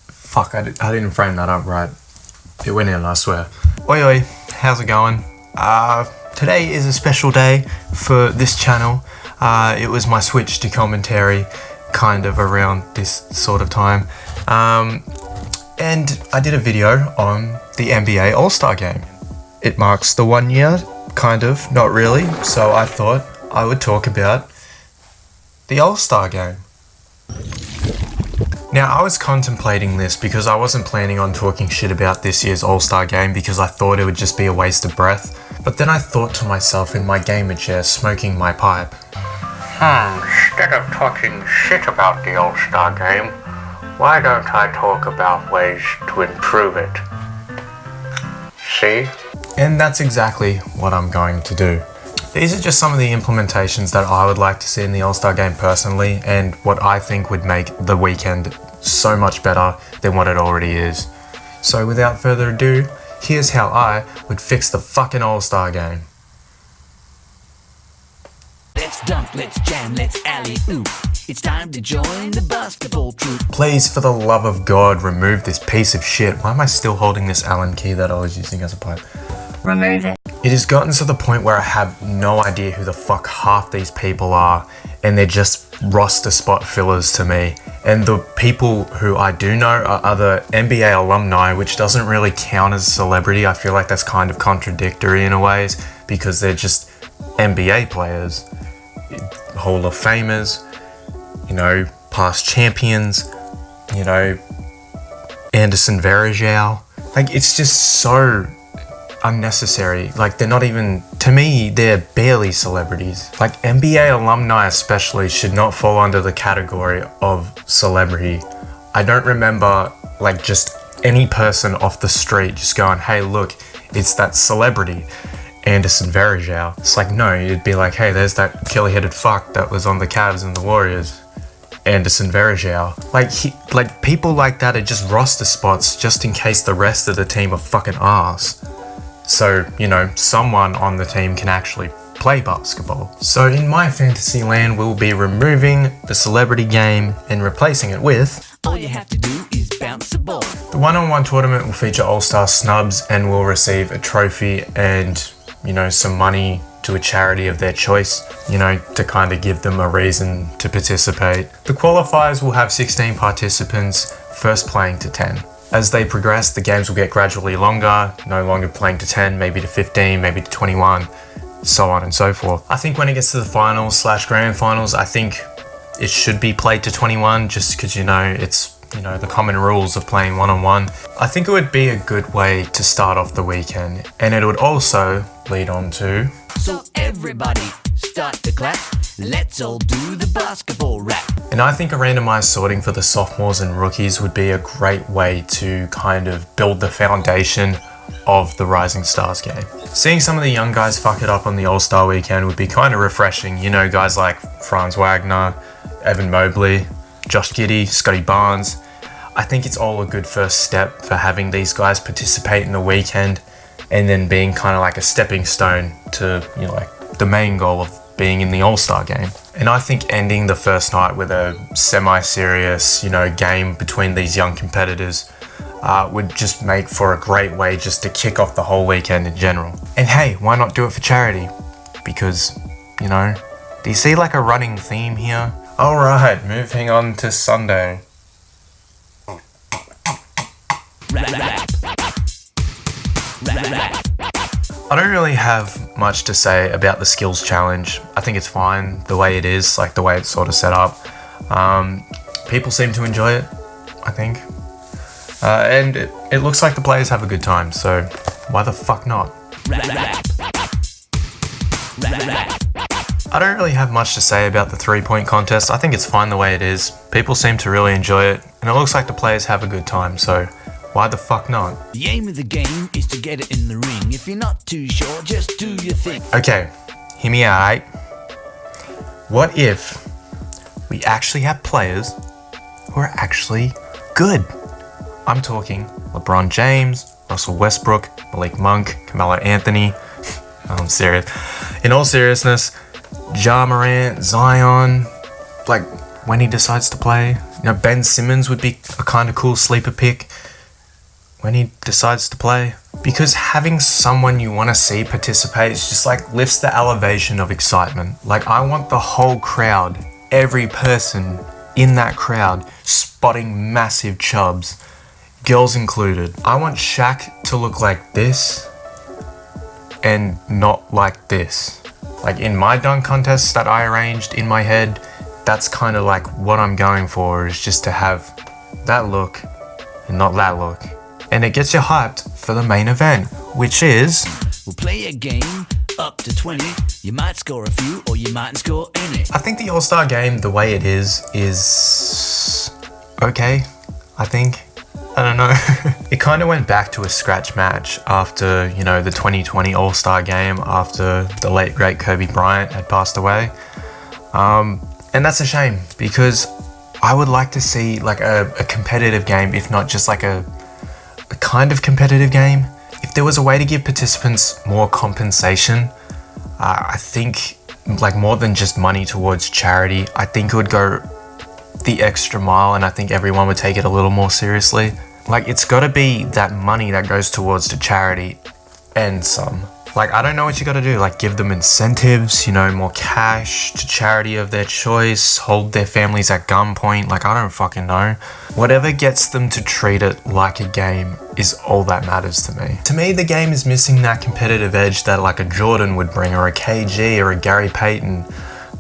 Fuck, I didn't frame that up right. It went in, I swear. Oi, how's it going? Today is a special day for this channel. It was my switch to commentary kind of around this sort of time. And I did a video on the NBA All-Star Game. It marks the 1 year, kind of, not really, so I thought I would talk about the All-Star Game. Now, I was contemplating this because I wasn't planning on talking shit about this year's All-Star Game because I thought it would just be a waste of breath. But then I thought to myself in my gamer chair, smoking my pipe, instead of talking shit about the All-Star Game, why don't I talk about ways to improve it? See? And that's exactly what I'm going to do. These are just some of the implementations that I would like to see in the All-Star Game personally, and what I think would make the weekend so much better than what it already is. So without further ado, here's how I would fix the fucking All-Star Game. Let's dunk, let's jam, let's alley-oop. It's time to join the basketball troop. Please, for the love of God, remove this piece of shit. Why am I still holding this Allen key that I was using as a pipe? Remove it. It has gotten to the point where I have no idea who the fuck half these people are, and they're just roster spot fillers to me. And the people who I do know are other NBA alumni, which doesn't really count as a celebrity. I feel like that's kind of contradictory in a ways, because they're just NBA players, Hall of Famers, you know, past champions, you know, Anderson Varejao. Like, it's just so unnecessary. Like, they're not even, to me, they're barely celebrities. Like, NBA alumni especially should not fall under the category of celebrity. I don't remember, like, just any person off the street just going, hey, look, it's that celebrity, Anderson Varejao. It's like, no, you'd be like, hey, there's that curly-headed fuck that was on the Cavs and the Warriors, Anderson Varejao. Like people like that are just roster spots just in case the rest of the team are fucking arse. So, you know, someone on the team can actually play basketball. So in my fantasy land, we'll be removing the celebrity game and replacing it with... All you have to do is bounce the ball. The one-on-one tournament will feature all-star snubs and will receive a trophy and, you know, some money to a charity of their choice, you know, to kind of give them a reason to participate. The qualifiers will have 16 participants, first playing to 10. As they progress, the games will get gradually longer, no longer playing to 10, maybe to 15, maybe to 21, so on and so forth. I think when it gets to the finals / grand finals, I think it should be played to 21 just because, you know, it's, you know, the common rules of playing one-on-one. I think it would be a good way to start off the weekend, and it would also lead on to... So everybody start to clap. Let's all do the basketball rap. And I think a randomized sorting for the sophomores and rookies would be a great way to kind of build the foundation of the Rising Stars game. Seeing some of the young guys fuck it up on the All-Star weekend would be kind of refreshing. You know, guys like Franz Wagner, Evan Mobley, Josh Giddey, Scotty Barnes. I think it's all a good first step for having these guys participate in the weekend and then being kind of like a stepping stone to, you know, like the main goal of being in the All-Star game. And I think ending the first night with a semi-serious, you know, game between these young competitors would just make for a great way just to kick off the whole weekend in general. And hey, why not do it for charity? Because, you know, do you see like a running theme here? Alright, moving on to Sunday. I don't really have much to say about the skills challenge. I think it's fine the way it is, like the way it's sort of set up. People seem to enjoy it, I think. And it looks like the players have a good time, so why the fuck not? I don't really have much to say about the 3-point contest. I think it's fine the way it is. People seem to really enjoy it, and it looks like the players have a good time, so why the fuck not? The aim of the game is to get it in the ring. If you're not too sure, just do your thing. Okay, hear me out, eh? What if we actually have players who are actually good? I'm talking LeBron James, Russell Westbrook, Malik Monk, Carmelo Anthony. I'm serious. In all seriousness, Ja Morant, Zion, like when he decides to play. You know, Ben Simmons would be a kind of cool sleeper pick when he decides to play. Because having someone you want to see participate is just like lifts the elevation of excitement. Like I want the whole crowd, every person in that crowd spotting massive chubs, girls included. I want Shaq to look like this and not like this. Like in my dunk contests that I arranged in my head, that's kind of like what I'm going for, is just to have that look and not that look. And it gets you hyped for the main event, which is... We'll play a game up to 20. You might score a few or you mightn't score any. I think the All-Star Game, the way it is okay, I think. I don't know. It kind of went back to a scratch match after, you know, the 2020 All-Star Game, after the late great Kobe Bryant had passed away. And that's a shame, because I would like to see like a competitive game, if not just like a kind of competitive game. If there was a way to give participants more compensation, I think like more than just money towards charity, I think it would go the extra mile, and I think everyone would take it a little more seriously. Like it's got to be that money that goes towards the charity and some. Like I don't know what you got to do, like give them incentives, you know, more cash to charity of their choice, hold their families at gunpoint, like I don't fucking know. Whatever gets them to treat it like a game is all that matters to me. To me, the game is missing that competitive edge that like a Jordan would bring, or a KG, or a Gary Payton.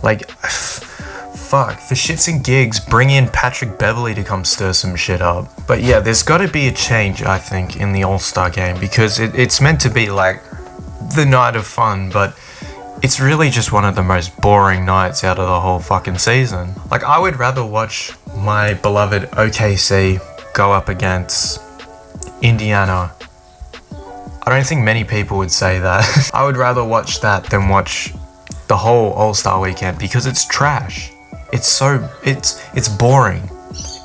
Like, fuck, for shits and gigs, bring in Patrick Beverley to come stir some shit up. But yeah, there's got to be a change, I think, in the All-Star Game, because it's meant to be like the night of fun, but it's really just one of the most boring nights out of the whole fucking season. Like I would rather watch my beloved OKC go up against Indiana. I don't think many people would say that. I would rather watch that than watch the whole All-Star weekend, because it's trash. It's boring.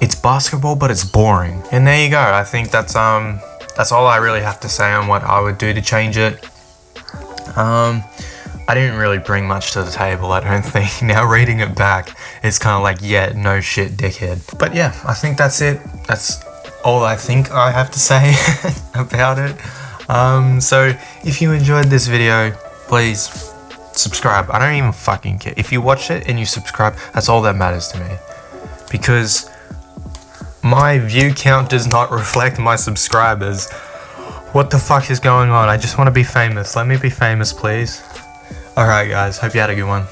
It's basketball, but it's boring. And there you go. I think that's all I really have to say on what I would do to change it. I didn't really bring much to the table, I don't think. Now reading it back, it's kind of like, yeah, no shit, dickhead. But yeah, I think that's it. That's all I think I have to say about it. So if you enjoyed this video, please subscribe. I don't even fucking care. If you watch it and you subscribe, that's all that matters to me. Because my view count does not reflect my subscribers. What the fuck is going on? I just want to be famous. Let me be famous, please. Alright guys, hope you had a good one.